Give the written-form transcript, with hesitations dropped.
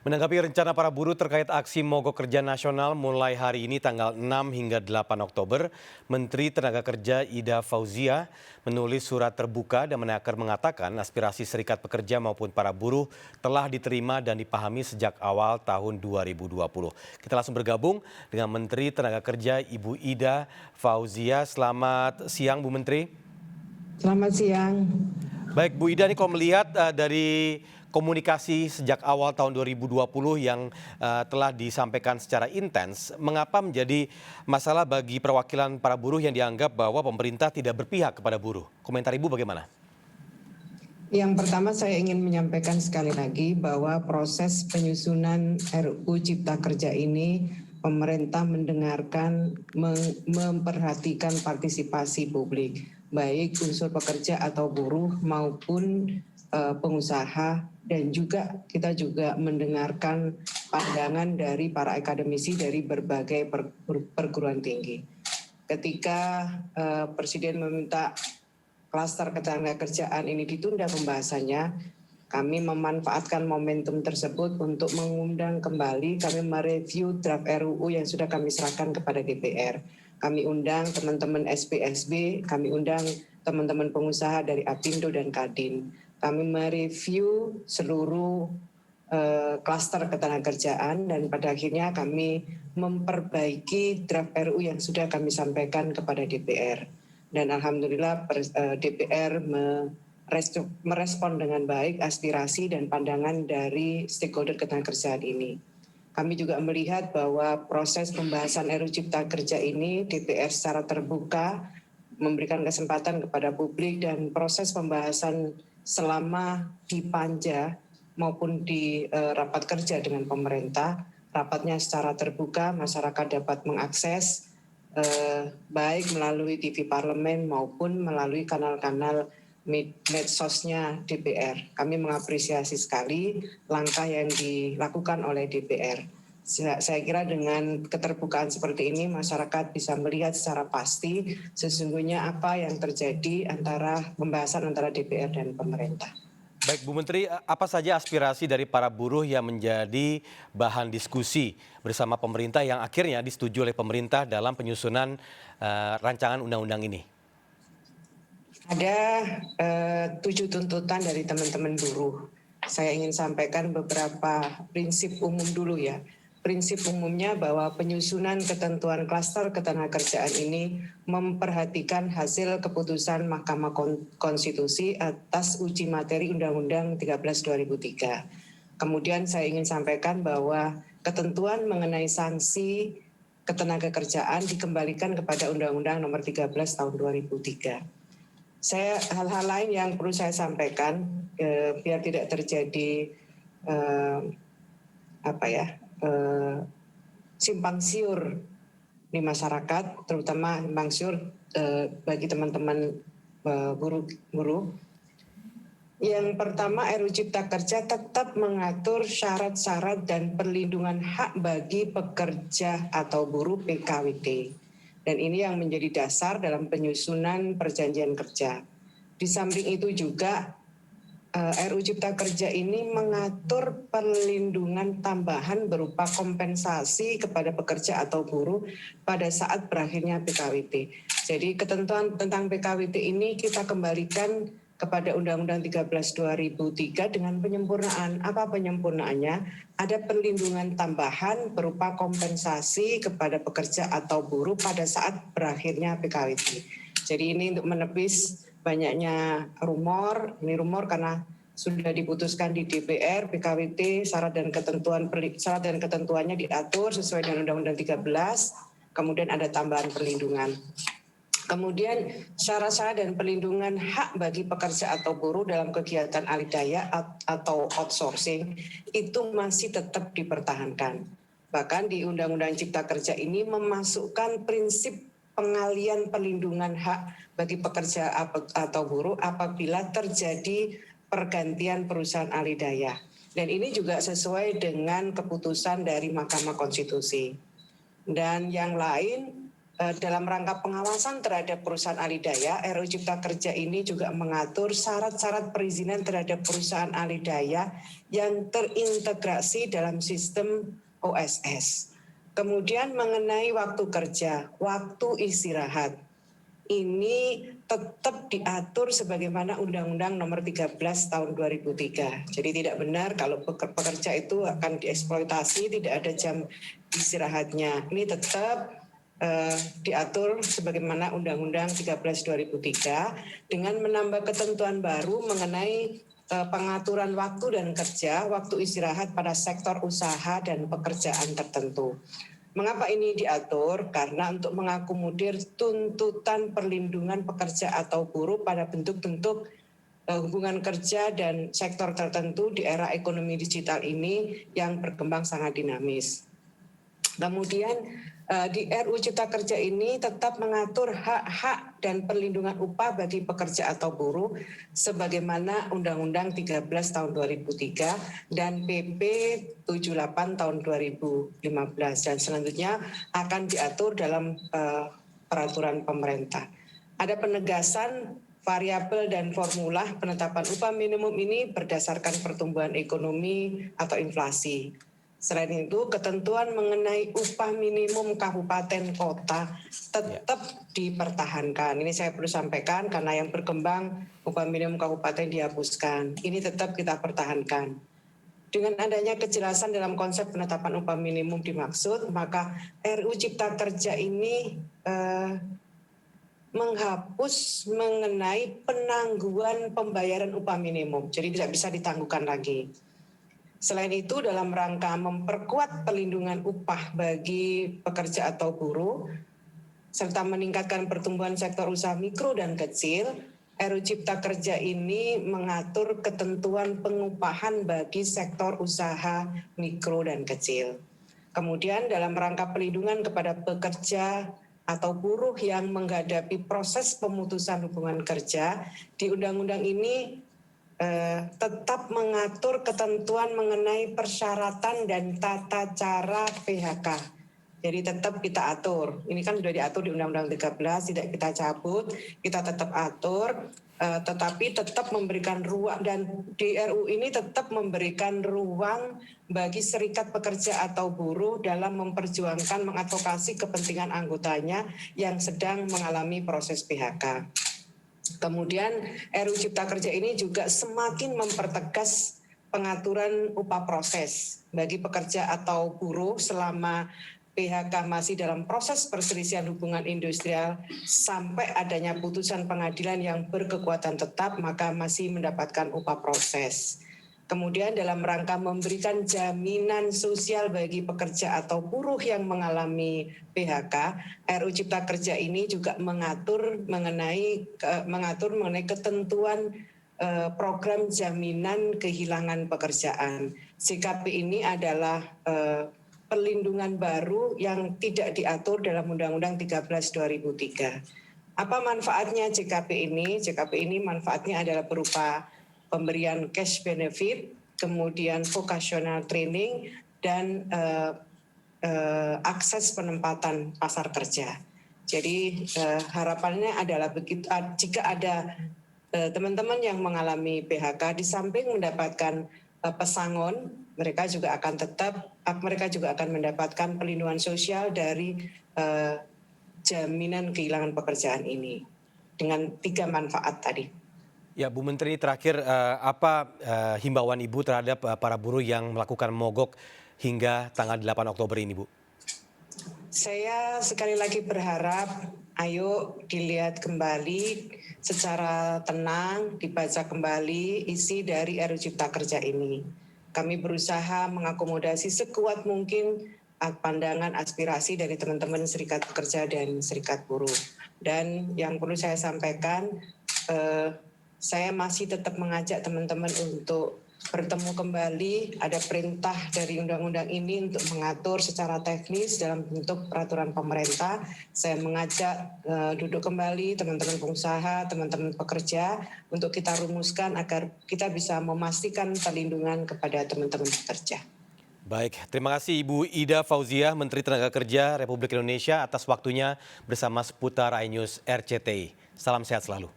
Menanggapi rencana para buruh terkait aksi mogok kerja nasional mulai hari ini tanggal 6 hingga 8 Oktober, Menteri Tenaga Kerja Ida Fauzia menulis surat terbuka dan mengatakan aspirasi serikat pekerja maupun para buruh telah diterima dan dipahami sejak awal tahun 2020. Kita langsung bergabung dengan Menteri Tenaga Kerja Ibu Ida Fauzia. Selamat siang Bu Menteri. Selamat siang. Baik Bu Ida, ini kalau melihat dari komunikasi sejak awal tahun 2020 yang telah disampaikan secara intens, mengapa menjadi masalah bagi perwakilan para buruh yang dianggap bahwa pemerintah tidak berpihak kepada buruh? Komentar Ibu bagaimana? Yang pertama saya ingin menyampaikan sekali lagi bahwa proses penyusunan RUU Cipta Kerja ini pemerintah mendengarkan, memperhatikan partisipasi publik, baik unsur pekerja atau buruh maupun pengusaha, dan juga kita juga mendengarkan pandangan dari para akademisi dari berbagai perguruan tinggi. Ketika Presiden meminta klaster ketenagakerjaan ini ditunda pembahasannya, kami memanfaatkan momentum tersebut untuk mengundang kembali, kami mereview draft RUU yang sudah kami serahkan kepada DPR. Kami undang teman-teman SPSB, kami undang teman-teman pengusaha dari Apindo dan Kadin. Kami mereview seluruh klaster ketenagakerjaan dan pada akhirnya kami memperbaiki draft RUU yang sudah kami sampaikan kepada DPR. Dan alhamdulillah DPR merespon dengan baik aspirasi dan pandangan dari stakeholder ketenagakerjaan ini. Kami juga melihat bahwa proses pembahasan RUU Cipta Kerja ini DPR secara terbuka memberikan kesempatan kepada publik, dan proses pembahasan selama di Panja maupun di rapat kerja dengan pemerintah, rapatnya secara terbuka, masyarakat dapat mengakses baik melalui TV Parlemen maupun melalui kanal-kanal medsosnya DPR. Kami mengapresiasi sekali langkah yang dilakukan oleh DPR. Saya kira dengan keterbukaan seperti ini masyarakat bisa melihat secara pasti sesungguhnya apa yang terjadi antara pembahasan antara DPR dan pemerintah. Baik Bu Menteri, apa saja aspirasi dari para buruh yang menjadi bahan diskusi bersama pemerintah yang akhirnya disetujui oleh pemerintah dalam penyusunan rancangan undang-undang ini? Ada 7 tuntutan dari teman-teman buruh. Saya ingin sampaikan beberapa prinsip umum dulu ya. Prinsip umumnya bahwa penyusunan ketentuan klaster ketenagakerjaan ini memperhatikan hasil keputusan Mahkamah Konstitusi atas uji materi Undang-Undang 13 2003. Kemudian saya ingin sampaikan bahwa ketentuan mengenai sanksi ketenagakerjaan dikembalikan kepada Undang-Undang Nomor 13 Tahun 2003. Hal-hal lain yang perlu saya sampaikan biar tidak terjadi simpang siur di masyarakat, terutama simpang siur bagi teman-teman buruh. Yang pertama, RUU Cipta Kerja tetap mengatur syarat-syarat dan perlindungan hak bagi pekerja atau buruh PKWT. Dan ini yang menjadi dasar dalam penyusunan perjanjian kerja. Di samping itu juga RUU Cipta Kerja ini mengatur perlindungan tambahan berupa kompensasi kepada pekerja atau buruh pada saat berakhirnya PKWT. Jadi ketentuan tentang PKWT ini kita kembalikan kepada Undang-Undang 13 2003 dengan penyempurnaan. Apa penyempurnaannya? Ada perlindungan tambahan berupa kompensasi kepada pekerja atau buruh pada saat berakhirnya PKWT. Jadi ini untuk menepis banyaknya rumor. Ini rumor karena sudah diputuskan di DPR, PKWT syarat dan ketentuannya diatur sesuai dengan Undang-Undang 13. Kemudian ada tambahan perlindungan. Kemudian syarat-syarat dan perlindungan hak bagi pekerja atau buruh dalam kegiatan alih daya atau outsourcing itu masih tetap dipertahankan. Bahkan di Undang-Undang Cipta Kerja ini memasukkan prinsip pengalian perlindungan hak bagi pekerja atau buruh apabila terjadi pergantian perusahaan alih daya. Dan ini juga sesuai dengan keputusan dari Mahkamah Konstitusi. Dan yang lain dalam rangka pengawasan terhadap perusahaan alidaya, RUU Cipta Kerja ini juga mengatur syarat-syarat perizinan terhadap perusahaan alidaya yang terintegrasi dalam sistem OSS. Kemudian mengenai waktu kerja, waktu istirahat, ini tetap diatur sebagaimana Undang-Undang Nomor 13 Tahun 2003. Jadi tidak benar kalau pekerja itu akan dieksploitasi, tidak ada jam istirahatnya. Ini tetap diatur sebagaimana Undang-Undang 13 2003 dengan menambah ketentuan baru mengenai pengaturan waktu dan kerja, waktu istirahat pada sektor usaha dan pekerjaan tertentu. Mengapa ini diatur? Karena untuk mengakomodir tuntutan perlindungan pekerja atau buruh pada bentuk-bentuk hubungan kerja dan sektor tertentu di era ekonomi digital ini yang berkembang sangat dinamis. Kemudian di RUU Cipta Kerja ini tetap mengatur hak-hak dan perlindungan upah bagi pekerja atau buruh sebagaimana Undang-Undang 13 tahun 2003 dan PP 78 tahun 2015 dan selanjutnya akan diatur dalam peraturan pemerintah. Ada penegasan variabel dan formula penetapan upah minimum ini berdasarkan pertumbuhan ekonomi atau inflasi. Selain itu, ketentuan mengenai upah minimum kabupaten kota tetap dipertahankan. Ini saya perlu sampaikan karena yang berkembang upah minimum kabupaten dihapuskan. Ini tetap kita pertahankan. Dengan adanya kejelasan dalam konsep penetapan upah minimum dimaksud, maka RUU Cipta Kerja ini menghapus mengenai penangguhan pembayaran upah minimum. Jadi tidak bisa ditangguhkan lagi. Selain itu, dalam rangka memperkuat perlindungan upah bagi pekerja atau buruh, serta meningkatkan pertumbuhan sektor usaha mikro dan kecil, RUU Cipta Kerja ini mengatur ketentuan pengupahan bagi sektor usaha mikro dan kecil. Kemudian dalam rangka perlindungan kepada pekerja atau buruh yang menghadapi proses pemutusan hubungan kerja, di undang-undang ini tetap mengatur ketentuan mengenai persyaratan dan tata cara PHK. Jadi tetap kita atur. Ini kan sudah diatur di Undang-Undang 13, tidak kita cabut, kita tetap atur, tetapi tetap memberikan ruang dan di RU ini tetap memberikan ruang bagi serikat pekerja atau buruh dalam memperjuangkan mengadvokasi kepentingan anggotanya yang sedang mengalami proses PHK. Kemudian RUU Cipta Kerja ini juga semakin mempertegas pengaturan upah proses bagi pekerja atau buruh selama PHK masih dalam proses perselisihan hubungan industrial sampai adanya putusan pengadilan yang berkekuatan tetap maka masih mendapatkan upah proses. Kemudian dalam rangka memberikan jaminan sosial bagi pekerja atau buruh yang mengalami PHK, RUU Cipta Kerja ini juga mengatur mengenai ketentuan program jaminan kehilangan pekerjaan. JKP ini adalah perlindungan baru yang tidak diatur dalam Undang-Undang 13 2003. Apa manfaatnya JKP ini? JKP ini manfaatnya adalah berupa pemberian cash benefit, kemudian vocational training, dan akses penempatan pasar kerja. Jadi harapannya adalah begitu jika ada teman-teman yang mengalami PHK di samping mendapatkan pesangon, mereka juga akan mendapatkan perlindungan sosial dari jaminan kehilangan pekerjaan ini dengan 3 manfaat tadi. Ya, Bu Menteri, terakhir apa himbauan Ibu terhadap para buruh yang melakukan mogok hingga tanggal 8 Oktober ini, Bu? Saya sekali lagi berharap, ayo dilihat kembali secara tenang, dibaca kembali isi dari RUU Cipta Kerja ini. Kami berusaha mengakomodasi sekuat mungkin pandangan aspirasi dari teman-teman serikat pekerja dan serikat buruh. Dan yang perlu saya sampaikan, saya masih tetap mengajak teman-teman untuk bertemu kembali. Ada perintah dari undang-undang ini untuk mengatur secara teknis dalam bentuk peraturan pemerintah. Saya mengajak duduk kembali teman-teman pengusaha, teman-teman pekerja untuk kita rumuskan agar kita bisa memastikan perlindungan kepada teman-teman pekerja. Baik, terima kasih Ibu Ida Fauzia, Menteri Tenaga Kerja Republik Indonesia atas waktunya bersama seputar iNews RCTI. Salam sehat selalu.